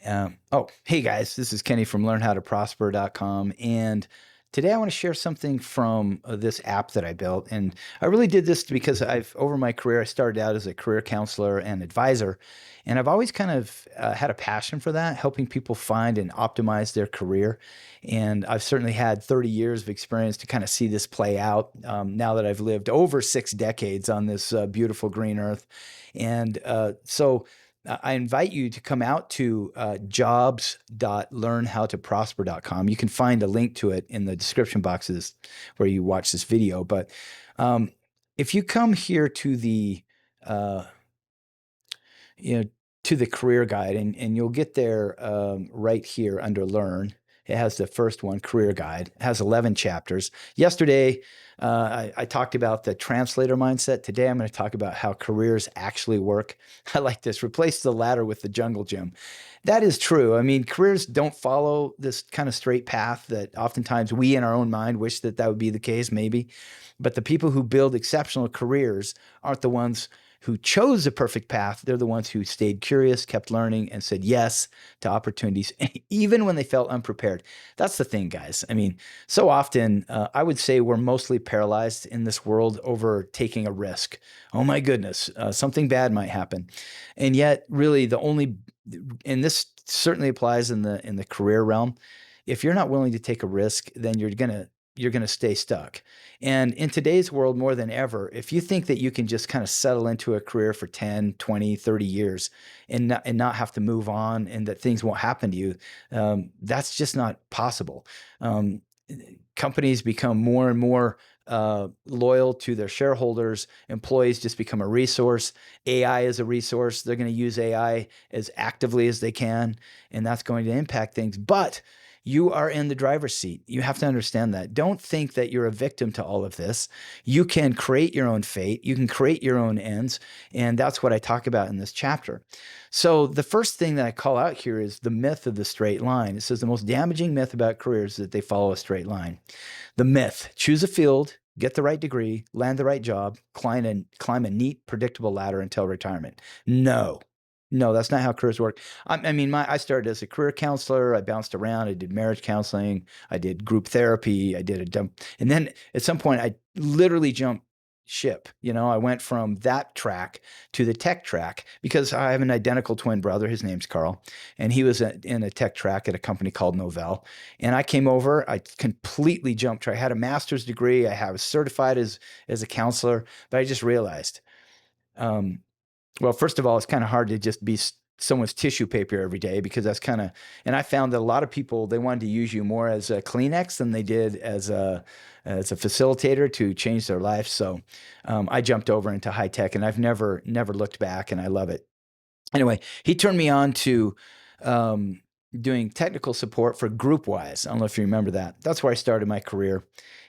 Hey guys, this is Kenny from learnhowtoprosper.com. And today I want to share something from this app that I built. And I really did this because over my career, I started out as a career counselor and advisor. And I've always kind of had a passion for that, helping people find and optimize their career. And I've certainly had 30 years of experience to kind of see this play out now that I've lived over 6 decades on this beautiful green earth. And I invite you to come out to jobs.learnhowtoprosper.com. You can find a link to it in the description boxes where you watch this video. But um, if you come here to uh, you know, to the career guide, and you'll get there right here under Learn. It has the first one, Career Guide. It has 11 chapters. Yesterday, I talked about the translator mindset. Today, I'm going to talk about how careers actually work. I like this. Replace the ladder with the jungle gym. That is true. I mean, careers don't follow this kind of straight path that oftentimes we in our own mind wish that that would be the case, maybe. But the people who build exceptional careers aren't the ones who chose the perfect path. They're the ones who stayed curious, kept learning, and said yes to opportunities, even when they felt unprepared. That's the thing, guys. I mean, so often I would say we're mostly paralyzed in this world over taking a risk. Oh my goodness, something bad might happen. And yet, really, and this certainly applies in the career realm. If you're not willing to take a risk, then you're going to stay stuck. And in today's world, more than ever, if you think that you can just kind of settle into a career for 10, 20, 30 years and not have to move on and that things won't happen to you, that's just not possible. Um, Companies become more and more loyal to their shareholders. Employees just become a resource. AI is a resource. They're going to use AI as actively as they can, and that's going to impact things. But you are in the driver's seat. You have to understand that. Don't think that you're a victim to all of this. You can create your own fate. You can create your own ends. And that's what I talk about in this chapter. So the first thing that I call out here is the myth of the straight line. It says the most damaging myth about careers is that they follow a straight line. The myth: choose a field, get the right degree, land the right job, climb a neat, predictable ladder until retirement. No, no, that's not how careers work. I mean, I started as a career counselor. I bounced around. I did marriage counseling. I did group therapy. I did a dump. And then at some point, I literally jumped ship. I went from that track to the tech track because I have an identical twin brother. His name's Carl, and he was in a tech track at a company called Novell. And I came over. I completely jumped. I had a master's degree. I was certified as a counselor, but I just realized. Um, well, first of all, it's kind of hard to just be someone's tissue paper every day because and I found that a lot of people, they wanted to use you more as a Kleenex than they did as a facilitator to change their life. So I jumped over into high tech, and I've never looked back, and I love it. Anyway, he turned me on to um, doing technical support for GroupWise. I don't know if you remember that. That's where I started my career,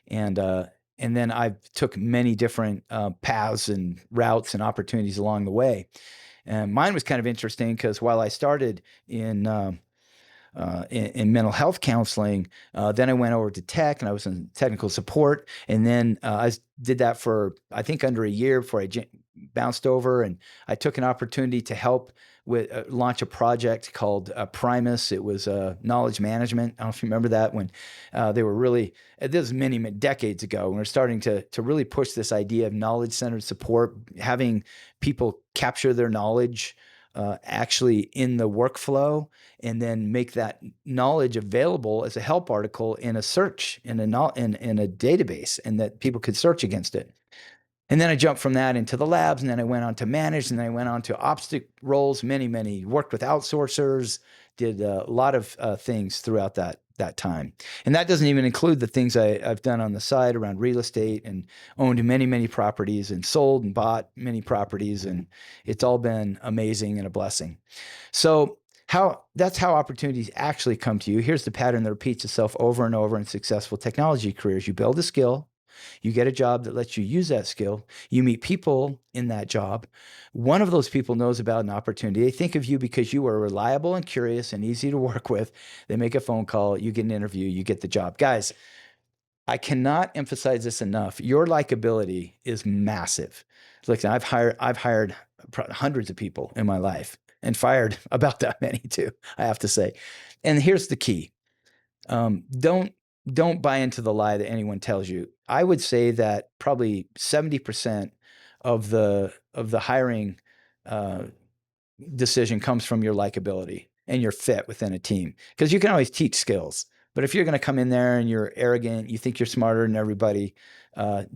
and uh, and then I took many different paths and routes and opportunities along the way. And mine was kind of interesting because while I started in mental health counseling. Then I went over to tech, and I was in technical support. And then I did that for, I think, under a year before I bounced over. And I took an opportunity to help with launch a project called Primus. It was knowledge management. I don't know if you remember that, when they were really, this was many decades ago, when we're starting to really push this idea of knowledge-centered support, having people capture their knowledge actually in the workflow, and then make that knowledge available as a help article in a search in a database, and that people could search against it. And then I jumped from that into the labs, and then I went on to manage, and then I went on to obstacle roles, many, worked with outsourcers, did a lot of things throughout that time. And that doesn't even include the things I've done on the side around real estate, and owned many properties, and sold and bought many properties. And it's all been amazing and a blessing. So that's how opportunities actually come to you. Here's the pattern that repeats itself over and over in successful technology careers. You build a skill. You get a job that lets you use that skill. You meet people in that job. One of those people knows about an opportunity. They think of you because you are reliable and curious and easy to work with. They make a phone call. You get an interview. You get the job. Guys, I cannot emphasize this enough. Your likability is massive. Look, I've hired hundreds of people in my life. and fired about that many too, I have to say. And here's the key. Don't buy into the lie that anyone tells you. I would say that probably 70% of the hiring decision comes from your likability and your fit within a team, because you can always teach skills. But if you're going to come in there and you're arrogant, you think you're smarter than everybody,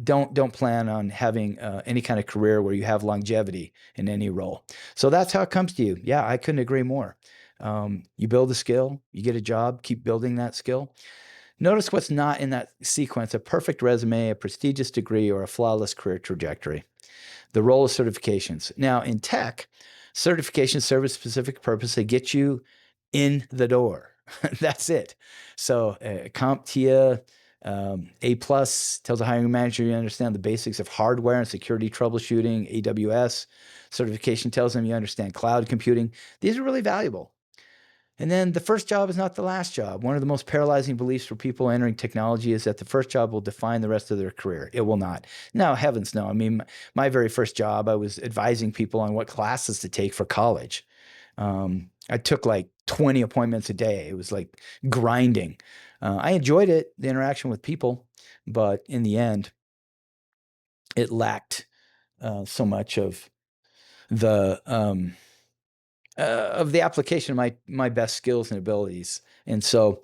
don't plan on having any kind of career where you have longevity in any role. So that's how it comes to you. Yeah, I couldn't agree more. You build a skill, you get a job, keep building that skill. Notice what's not in that sequence: a perfect resume, a prestigious degree, or a flawless career trajectory. The role of certifications. Now, in tech, certifications serve a specific purpose. They get you in the door. That's it. So, CompTIA, A plus tells a hiring manager you understand the basics of hardware and security troubleshooting. AWS certification tells them you understand cloud computing. These are really valuable. And then the first job is not the last job. One of the most paralyzing beliefs for people entering technology is that the first job will define the rest of their career. It will not. No, heavens no. I mean, my very first job, I was advising people on what classes to take for college. I took like 20 appointments a day. It was like grinding. I enjoyed it, the interaction with people, but in the end, it lacked so much the of the application of my best skills and abilities. And so,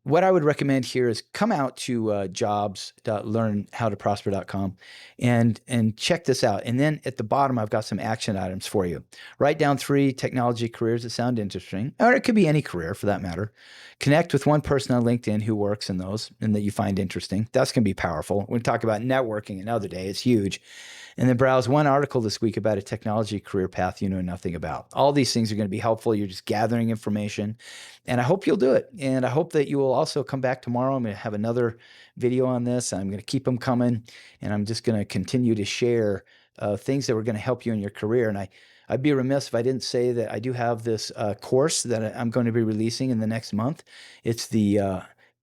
what I would recommend here is come out to jobs.learnhowtoprosper.com and check this out. And then at the bottom, I've got some action items for you. Write down 3 technology careers that sound interesting, or it could be any career for that matter. Connect with one person on LinkedIn who works in those and that you find interesting. That's going to be powerful. We'll talk about networking another day. It's huge. And then browse one article this week about a technology career path you know nothing about. All these things are going to be helpful. You're just gathering information, and I hope you'll do it. And I hope that you will also come back tomorrow. I'm going to have another video on this. I'm going to keep them coming, and I'm just going to continue to share things that are going to help you in your career. And I'd be remiss if I didn't say that I do have this course that I'm going to be releasing in the next month. It's the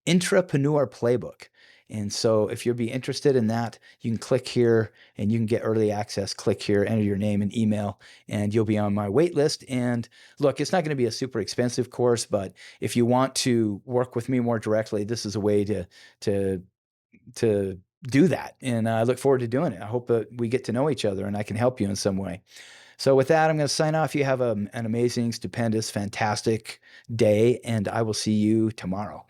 Intrapreneur Playbook. And so if you'll be interested in that, you can click here and you can get early access. Click here, enter your name and email, and you'll be on my wait list. And look, it's not going to be a super expensive course, but if you want to work with me more directly, this is a way to do that. And I look forward to doing it. I hope that we get to know each other and I can help you in some way. So with that, I'm going to sign off. You have an amazing, stupendous, fantastic day, and I will see you tomorrow.